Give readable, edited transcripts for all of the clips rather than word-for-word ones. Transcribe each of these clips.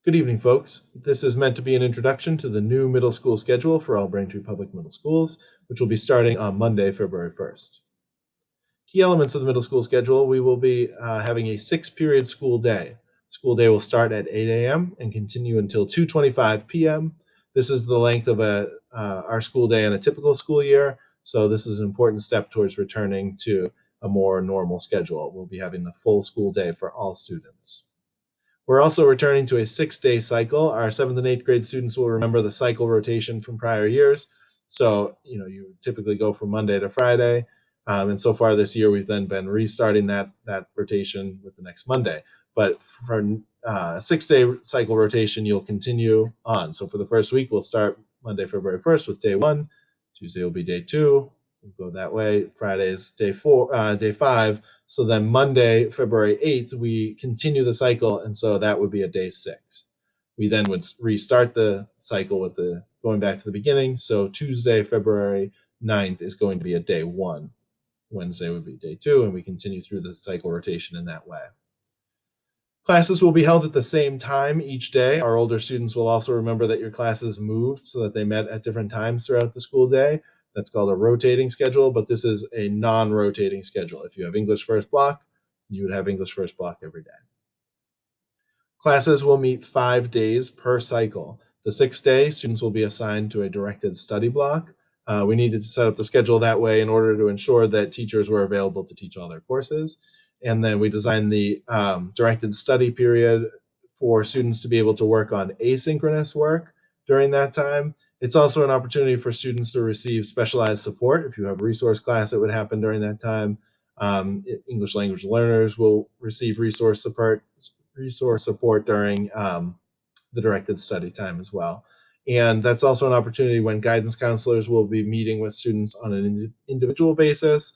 Good evening, folks. This is meant to be an introduction to the new middle school schedule for all Braintree Public Middle Schools, which will be starting on Monday, February 1st. Key elements of the middle school schedule, we will be having a 6-period school day. School day will start at 8 a.m. and continue until 2:25 p.m. This is the length of our school day in a typical school year, so this is an important step towards returning to a more normal schedule. We'll be having the full school day for all students. We're also returning to a 6-day cycle. Our 7th and 8th grade students will remember the cycle rotation from prior years. So, you typically go from Monday to Friday. And so far this year, we've then been restarting that rotation with the next Monday. But for a 6-day cycle rotation, you'll continue on. So for the first week, we'll start Monday, February 1st with day 1. Tuesday will be day 2. We'll go that way. Friday is day 5. So then Monday, February 8th, we continue the cycle, and so that would be a day 6. We then would restart the cycle with going back to the beginning. So Tuesday, February 9th is going to be a day 1. Wednesday would be day 2, and we continue through the cycle rotation in that way. Classes will be held at the same time each day. Our older students will also remember that your classes moved so that they met at different times throughout the school day. That's called a rotating schedule, but this is a non-rotating schedule. If you have English first block, you would have English first block every day. Classes will meet 5 days per cycle. The 6th day, students will be assigned to a directed study block. We needed to set up the schedule that way in order to ensure that teachers were available to teach all their courses. And then we designed the directed study period for students to be able to work on asynchronous work during that time. It's also an opportunity for students to receive specialized support. If you have resource class, it would happen during that time. English language learners will receive resource support during the directed study time as well. And that's also an opportunity when guidance counselors will be meeting with students on an individual basis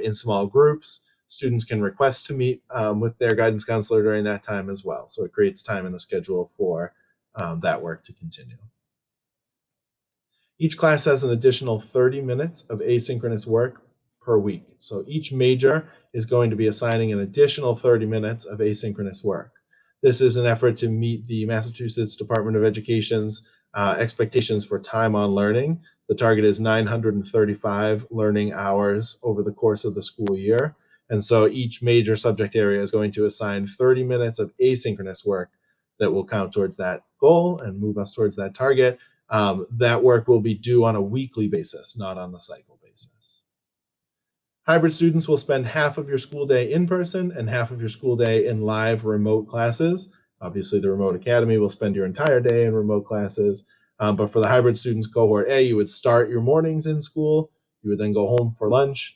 in small groups. Students can request to meet with their guidance counselor during that time as well. So it creates time in the schedule for that work to continue. Each class has an additional 30 minutes of asynchronous work per week. So each major is going to be assigning an additional 30 minutes of asynchronous work. This is an effort to meet the Massachusetts Department of Education's expectations for time on learning. The target is 935 learning hours over the course of the school year. And so each major subject area is going to assign 30 minutes of asynchronous work that will count towards that goal and move us towards that target. That work will be due on a weekly basis, not on the cycle basis. Hybrid students will spend half of your school day in person and half of your school day in live remote classes. Obviously, the remote academy will spend your entire day in remote classes. But for the hybrid students, cohort A, you would start your mornings in school. You would then go home for lunch,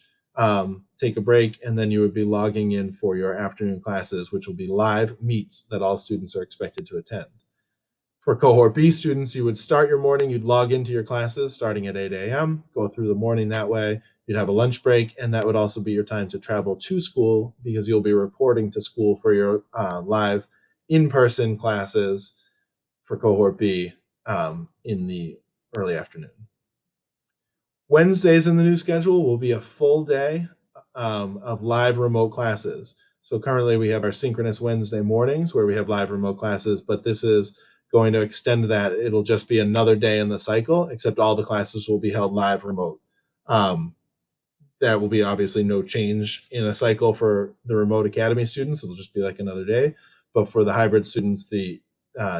take a break, and then you would be logging in for your afternoon classes, which will be live meets that all students are expected to attend. For cohort B students, you would start your morning, you'd log into your classes starting at 8 a.m., go through the morning that way, you'd have a lunch break, and that would also be your time to travel to school because you'll be reporting to school for your live in-person classes for cohort B in the early afternoon. Wednesdays in the new schedule will be a full day of live remote classes. So currently we have our synchronous Wednesday mornings where we have live remote classes, but this is going to extend that. It'll just be another day in the cycle, except all the classes will be held live remote. That will be obviously no change in a cycle for the remote academy students. It'll just be like another day. But for the hybrid students,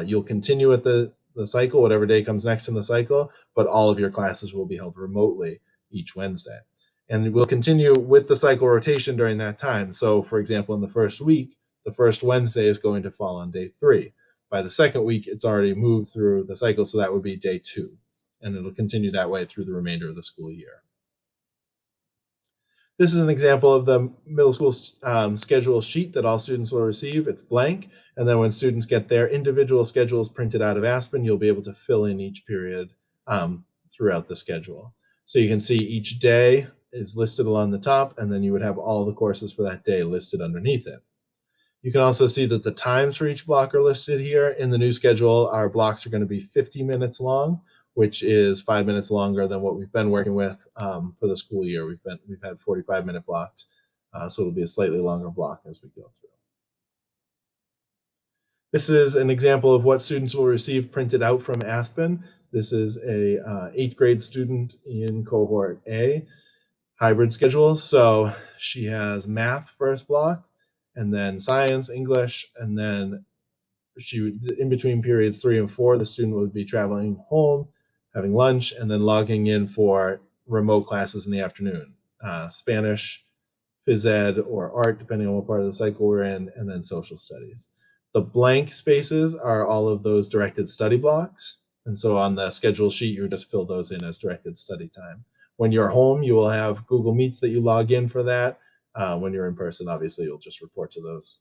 you'll continue with the cycle, whatever day comes next in the cycle, but all of your classes will be held remotely each Wednesday. And we'll continue with the cycle rotation during that time. So for example, in the first week, the first Wednesday is going to fall on day 3. By the second week, it's already moved through the cycle, so that would be day 2. And it'll continue that way through the remainder of the school year. This is an example of the middle school schedule sheet that all students will receive. It's blank, and then when students get their individual schedules printed out of Aspen, you'll be able to fill in each period throughout the schedule. So you can see each day is listed along the top, and then you would have all the courses for that day listed underneath it. You can also see that the times for each block are listed here. In the new schedule, our blocks are going to be 50 minutes long, which is 5 minutes longer than what we've been working with for the school year. We've had 45-minute blocks, so it'll be a slightly longer block as we go through. This is an example of what students will receive printed out from Aspen. This is a 8th grade student in cohort A, hybrid schedule. So she has math first block, and then science, English, and then she would, in between periods 3 and 4, the student would be traveling home, having lunch, and then logging in for remote classes in the afternoon, Spanish, phys ed, or art, depending on what part of the cycle we're in, and then social studies. The blank spaces are all of those directed study blocks. And so on the schedule sheet, you just fill those in as directed study time. When you're home, you will have Google Meets that you log in for that. When you're in person, obviously, you'll just report to those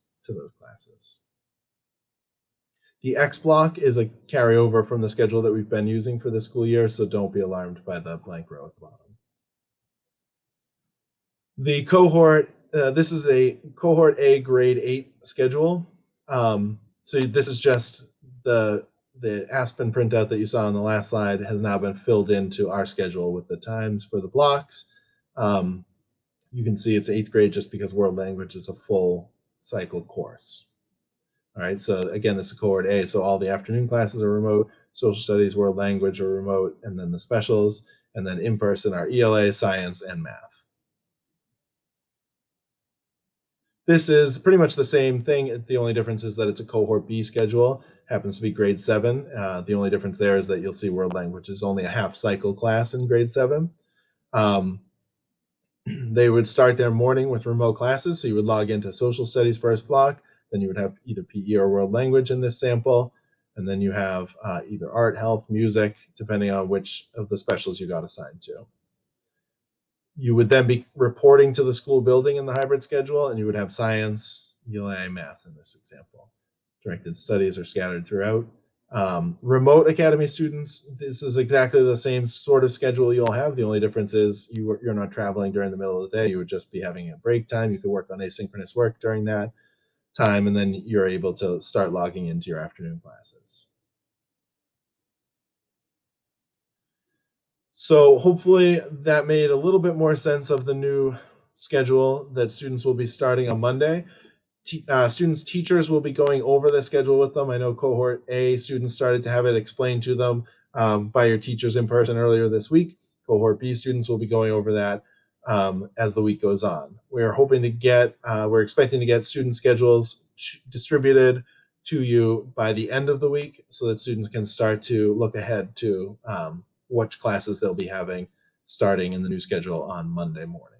classes. The X block is a carryover from the schedule that we've been using for this school year, so don't be alarmed by the blank row at the bottom. The cohort, this is a cohort A grade 8 schedule. So this is just the Aspen printout that you saw on the last slide has now been filled into our schedule with the times for the blocks. You can see it's 8th grade just because world language is a full cycle course. All right, so again, this is cohort A, so all the afternoon classes are remote, social studies, world language are remote, and then the specials, and then in person are ELA, science, and math. This is pretty much the same thing. The only difference is that it's a cohort B schedule, happens to be grade 7. The only difference there is that you'll see world language is only a half cycle class in grade 7. Um, they would start their morning with remote classes. So you would log into social studies first block, then you would have either PE or world language in this sample. And then you have either art, health, music, depending on which of the specials you got assigned to. You would then be reporting to the school building in the hybrid schedule, and you would have science, ELA, math in this example. Directed studies are scattered throughout. Remote academy students, this is exactly the same sort of schedule you'll have. The only difference is you're not traveling during the middle of the day. You would just be having a break time. You could work on asynchronous work during that time, and then you're able to start logging into your afternoon classes. So hopefully that made a little bit more sense of the new schedule that students will be starting on Monday. Students' teachers will be going over the schedule with them. I know cohort A students started to have it explained to them by your teachers in person earlier this week. Cohort B students will be going over that as the week goes on. We're expecting to get student schedules distributed to you by the end of the week so that students can start to look ahead to which classes they'll be having starting in the new schedule on Monday morning.